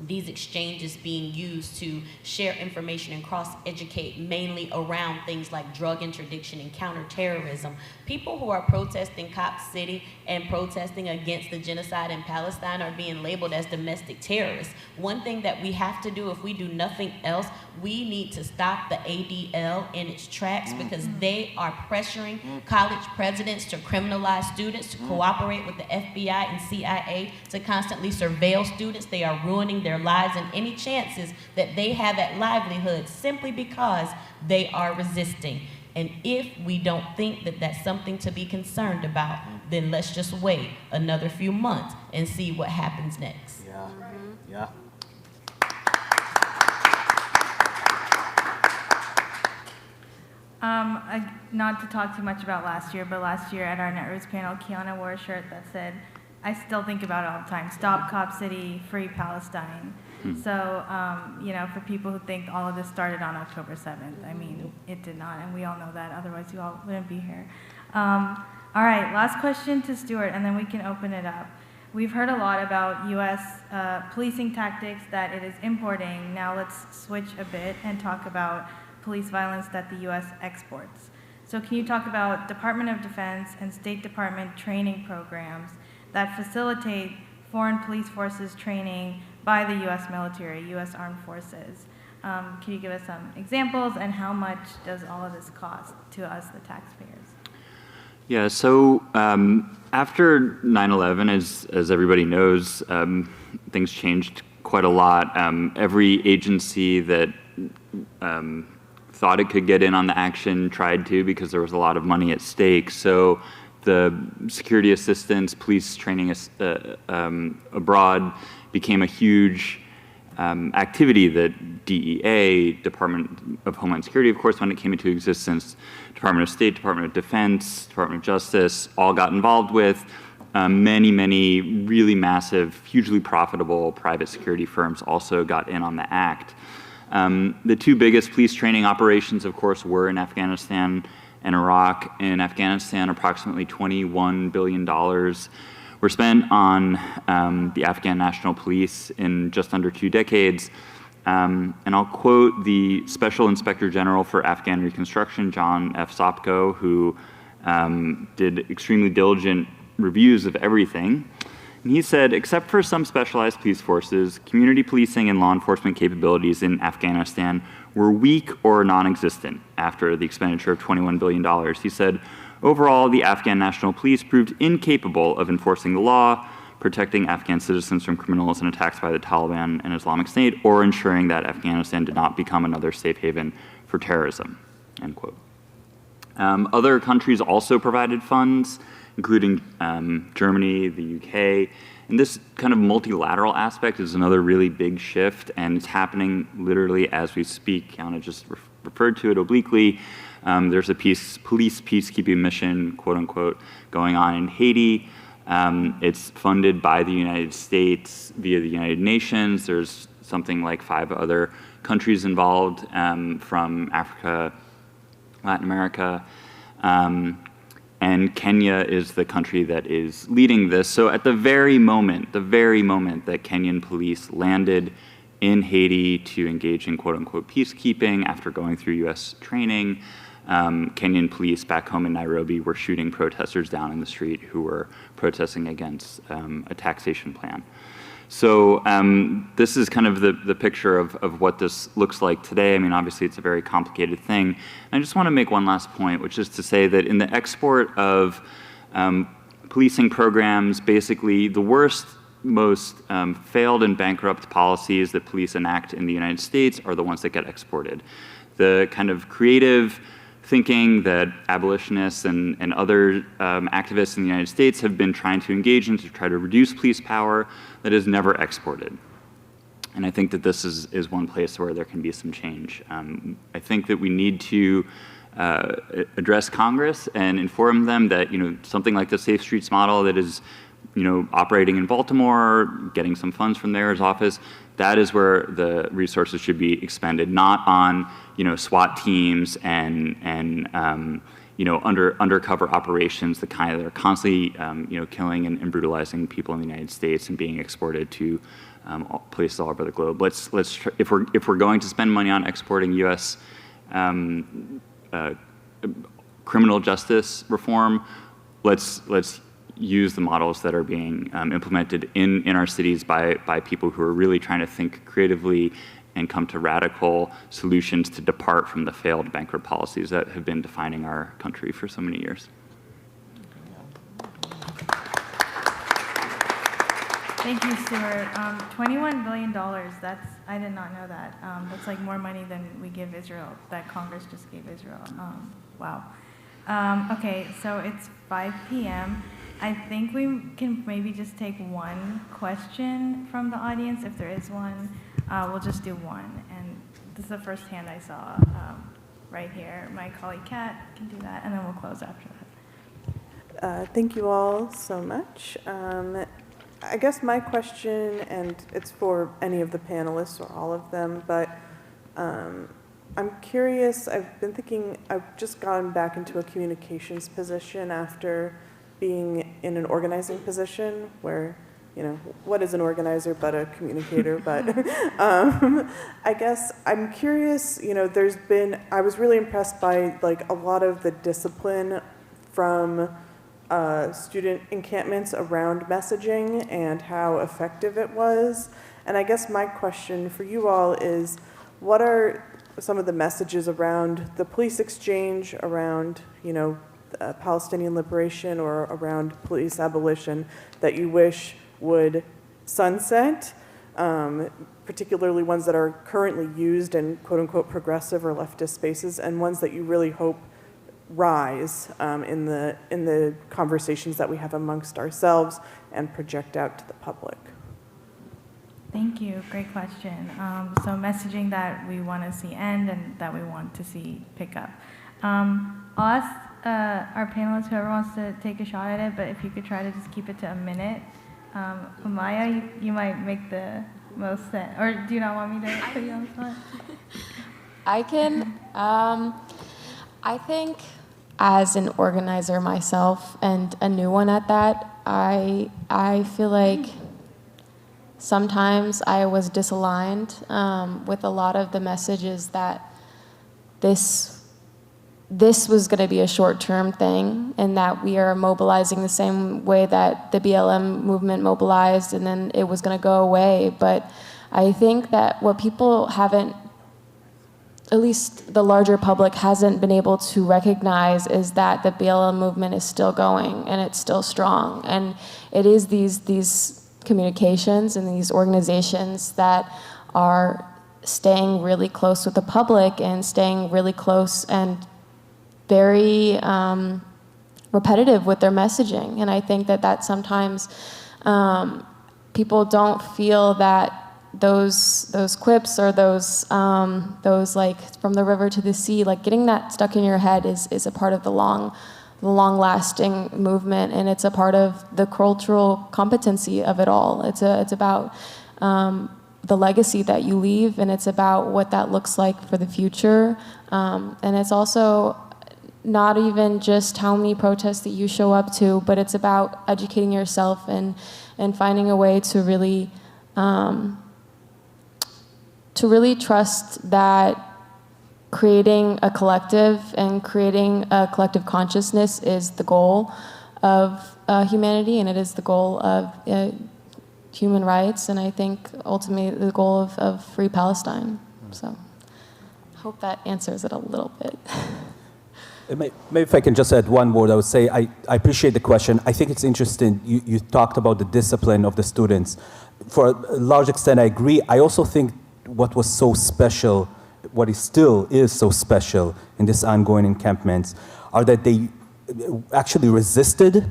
these exchanges being used to share information and cross-educate mainly around things like drug interdiction and counterterrorism. People who are protesting Cop City and protesting against the genocide in Palestine are being labeled as domestic terrorists. One thing that we have to do, if we do nothing else, we need to stop the ADL in its tracks, because they are pressuring college presidents to criminalize students, to cooperate with the FBI and CIA, to constantly surveil students. They are ruining their lives and any chances that they have at livelihood simply because they are resisting. And if we don't think that that's something to be concerned about, then let's just wait another few months and see what happens next. Yeah, yeah. Not to talk too much about last year, but last year at our Netroots panel, Kiana wore a shirt that said, I still think about it all the time, Stop Cop City, Free Palestine. So, you know, for people who think all of this started on October 7th, I mean, it did not, and we all know that, otherwise you all wouldn't be here. All right, last question to Stuart, and then we can open it up. We've heard a lot about U.S. Policing tactics that it is importing. Now let's switch a bit and talk about police violence that the U.S. exports. So can you talk about Department of Defense and State Department training programs that facilitate foreign police forces training by the U.S. military, U.S. Armed Forces? Can you give us some examples, and how much does all of this cost to us, the taxpayers? Yeah, so after 9/11, as everybody knows, things changed quite a lot. Every agency that thought it could get in on the action tried to, because there was a lot of money at stake. So the security assistance, police training abroad became a huge activity that DEA, Department of Homeland Security, of course, when it came into existence, Department of State, Department of Defense, Department of Justice, all got involved with. Many, many really massive, hugely profitable private security firms also got in on the act. The two biggest police training operations, of course, were in Afghanistan and Iraq. In Afghanistan, approximately $21 billion were spent on the Afghan National Police in just under 2 decades. And I'll quote the Special Inspector General for Afghan Reconstruction, John F. Sopko, who did extremely diligent reviews of everything. And he said, except for some specialized police forces, community policing and law enforcement capabilities in Afghanistan were weak or non-existent after the expenditure of $21 billion. He said, overall, the Afghan National Police proved incapable of enforcing the law, protecting Afghan citizens from criminals and attacks by the Taliban and Islamic State, or ensuring that Afghanistan did not become another safe haven for terrorism, end quote. Other countries also provided funds, including Germany, the UK. And this kind of multilateral aspect is another really big shift, and it's happening literally as we speak. Kiana just referred to it obliquely. There's a police peacekeeping mission, quote unquote, going on in Haiti. It's funded by the United States via the United Nations. There's something like 5 other countries involved from Africa, Latin America, and Kenya is the country that is leading this. So at the very moment that Kenyan police landed in Haiti to engage in quote-unquote peacekeeping after going through U.S. training, Kenyan police back home in Nairobi were shooting protesters down in the street who were protesting against a taxation plan. So this is kind of the picture of what this looks like today. I mean, obviously it's a very complicated thing. And I just want to make one last point, which is to say that in the export of policing programs, basically the worst, most failed and bankrupt policies that police enact in the United States are the ones that get exported. The kind of creative thinking that abolitionists and other activists in the United States have been trying to engage in to try to reduce police power, that is never exported. And I think that this is one place where there can be some change. I think that we need to address Congress and inform them that something like the Safe Streets model that is operating in Baltimore, getting some funds from the mayor's office, that is where the resources should be expended, not on SWAT teams and undercover operations, the kind that are constantly killing and brutalizing people in the United States and being exported to places all over the globe. If we're going to spend money on exporting U.S. Criminal justice reform, let's use the models that are being implemented in our cities by people who are really trying to think creatively and come to radical solutions to depart from the failed bankrupt policies that have been defining our country for so many years. Thank you, Stuart. $21 billion, I did not know that. That's like more money than we give Israel, that Congress just gave Israel. Wow. Okay, so it's 5 p.m. I think we can maybe just take one question from the audience. If there is one, we'll just do one. And this is the first hand I saw right here. My colleague Kat can do that, and then we'll close after that. Thank you all so much. I guess my question, and it's for any of the panelists or all of them, but I'm curious, I've been thinking, I've just gone back into a communications position after being in an organizing position where, what is an organizer but a communicator? But I guess I'm curious, I was really impressed by like a lot of the discipline from student encampments around messaging and how effective it was. And I guess my question for you all is, what are some of the messages around the police exchange, around, Palestinian liberation or around police abolition that you wish would sunset, particularly ones that are currently used in quote-unquote progressive or leftist spaces, and ones that you really hope rise in the conversations that we have amongst ourselves and project out to the public? Thank you. Great question. So messaging that we want to see end and that we want to see pick up. I'll ask our panelists, whoever wants to take a shot at it, but if you could try to just keep it to a minute. Amaya, you might make the most sense. Or do you not want me to put you on the spot? I can. I think as an organizer myself and a new one at that, I feel like sometimes I was disaligned with a lot of the messages that this was going to be a short-term thing and that we are mobilizing the same way that the BLM movement mobilized and then it was going to go away. But I think that what people haven't, at least the larger public hasn't been able to recognize, is that the BLM movement is still going and it's still strong. And it is these communications and these organizations that are staying really close with the public and staying really close and very repetitive with their messaging. And I think that sometimes people don't feel that those quips or those like from the river to the sea, like getting that stuck in your head is a part of the long-lasting movement, and it's a part of the cultural competency of it all. It's about the legacy that you leave, and it's about what that looks like for the future. And it's also not even just how many protests that you show up to, but it's about educating yourself and finding a way to really trust that creating a collective and creating a collective consciousness is the goal of humanity, and it is the goal of human rights, and I think ultimately the goal of free Palestine. So I hope that answers it a little bit. Maybe if I can just add one word, I would say I appreciate the question. I think it's interesting. You talked about the discipline of the students. For a large extent, I agree. I also think what was so special, what is still is so special in this ongoing encampments, are that they actually resisted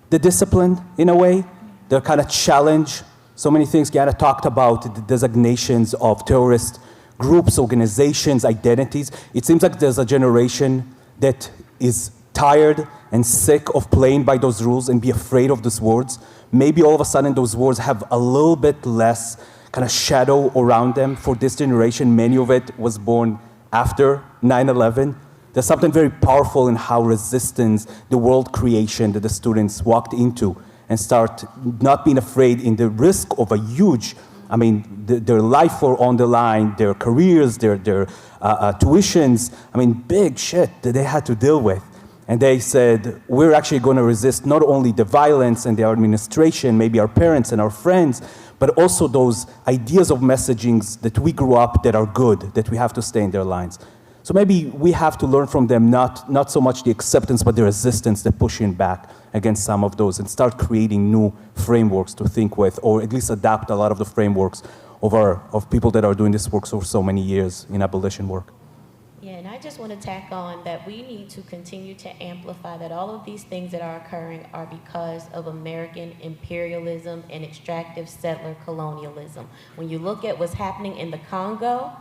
the discipline in a way. They're kind of challenged. So many things Gianna talked about, the designations of terrorist groups, organizations, identities. It seems like there's a generation that is tired and sick of playing by those rules and be afraid of those words. Maybe all of a sudden those words have a little bit less kind of shadow around them. For this generation, many of it was born after 9/11. There's something very powerful in how resistance, the world creation that the students walked into and start not being afraid in the risk of a huge, I mean, their life were on the line, their careers, their tuitions, I mean, big shit that they had to deal with. And they said, we're actually going to resist not only the violence and the administration, maybe our parents and our friends, but also those ideas of messagings that we grew up that are good, that we have to stay in their lines. So maybe we have to learn from them not so much the acceptance, but the resistance, the pushing back against some of those, and start creating new frameworks to think with, or at least adapt a lot of the frameworks of people that are doing this work for so many years in abolition work. Yeah, and I just want to tack on that we need to continue to amplify that all of these things that are occurring are because of American imperialism and extractive settler colonialism. When you look at what's happening in the Congo,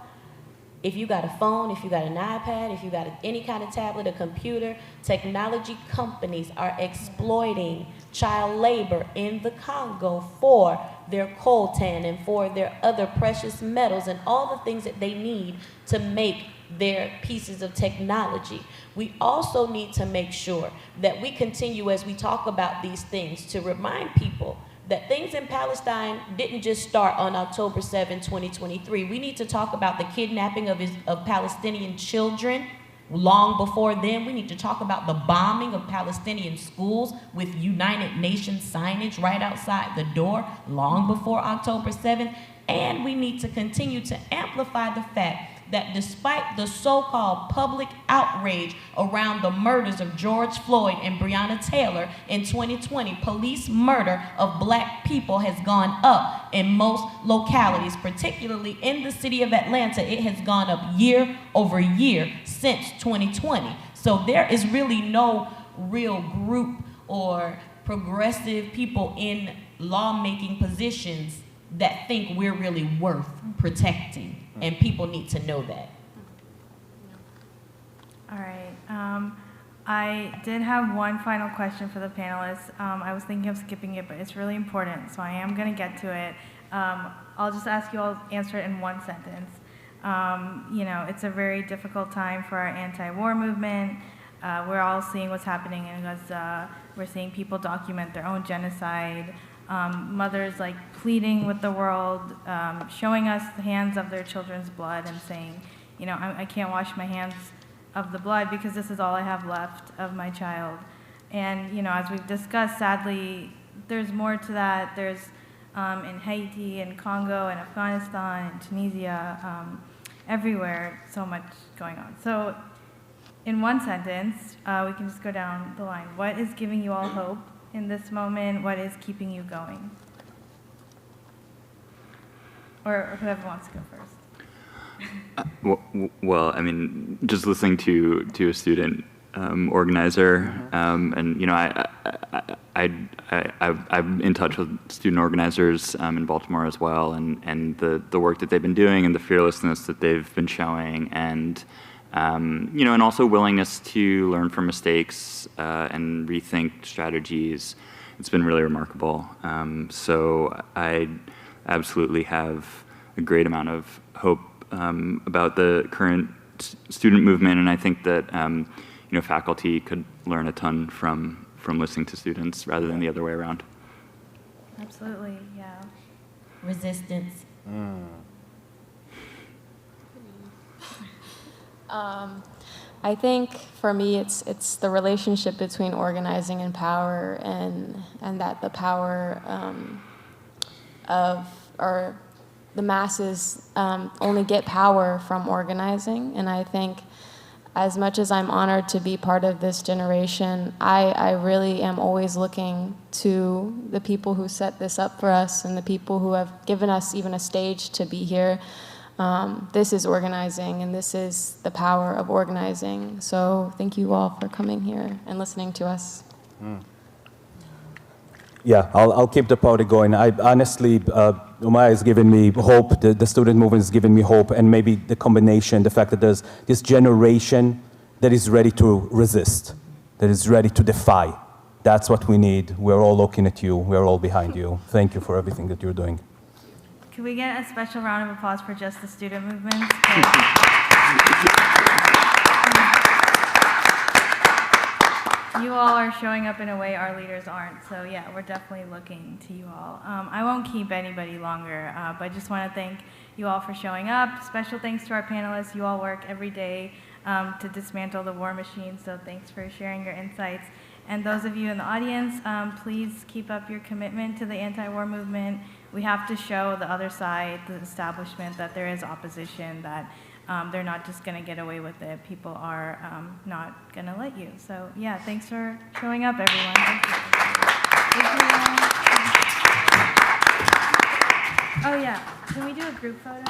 if you got a phone, if you got an iPad, if you got any kind of tablet, a computer, technology companies are exploiting child labor in the Congo for their coltan and for their other precious metals and all the things that they need to make their pieces of technology. We also need to make sure that we continue as we talk about these things to remind people that things in Palestine didn't just start on October 7, 2023. We need to talk about the kidnapping of Palestinian children long before then. We need to talk about the bombing of Palestinian schools with United Nations signage right outside the door long before October 7th. And we need to continue to amplify the fact that despite the so-called public outrage around the murders of George Floyd and Breonna Taylor in 2020, police murder of black people has gone up in most localities, particularly in the city of Atlanta. It has gone up year over year since 2020. So there is really no real group or progressive people in lawmaking positions that think we're really worth protecting. And people need to know that. All right. I did have one final question for the panelists. I was thinking of skipping it, but it's really important, so I am going to get to it. I'll just ask you all to answer it in one sentence. You know, it's a very difficult time for our anti-war movement. We're all seeing what's happening in Gaza. We're seeing people document their own genocide. Mothers like pleading with the world, showing us the hands of their children's blood and saying, you know, I can't wash my hands of the blood because this is all I have left of my child. And, you know, as we've discussed, sadly, there's more to that. There's in Haiti and Congo and Afghanistan and Tunisia, everywhere, so much going on. So in one sentence, we can just go down the line. What is giving you all hope in this moment? What is keeping you going? Or whoever wants to go first. Well, I mean, just listening to a student organizer, and you know, I'm in touch with student organizers in Baltimore as well, and the work that they've been doing and the fearlessness that they've been showing, and you know, and also willingness to learn from mistakes and rethink strategies. It's been really remarkable. So I absolutely have a great amount of hope about the current student movement, and I think that you know, faculty could learn a ton from listening to students rather than the other way around. Absolutely, yeah. Resistance. I think for me, it's the relationship between organizing and power, and that the power or the masses only get power from organizing. And I think as much as I'm honored to be part of this generation, I really am always looking to the people who set this up for us and the people who have given us even a stage to be here. This is organizing, and this is the power of organizing. So thank you all for coming here and listening to us. Yeah, I'll keep the party going. I honestly, Umaya has given me hope, the student movement has given me hope, and maybe the combination, the fact that there's this generation that is ready to resist, that is ready to defy. That's what we need. We're all looking at you. We're all behind you. Thank you for everything that you're doing. Can we get a special round of applause for just the student movement? You all are showing up in a way our leaders aren't. So yeah, we're definitely looking to you all. I won't keep anybody longer, but I just want to thank you all for showing up. Special thanks to our panelists. You all work every day to dismantle the war machine, so thanks for sharing your insights. And those of you in the audience, please keep up your commitment to the anti-war movement. We have to show the other side, the establishment, that there is opposition, that they're not just going to get away with it. People are not going to let you. So yeah, thanks for showing up, everyone. Thank you. Oh yeah, can we do a group photo?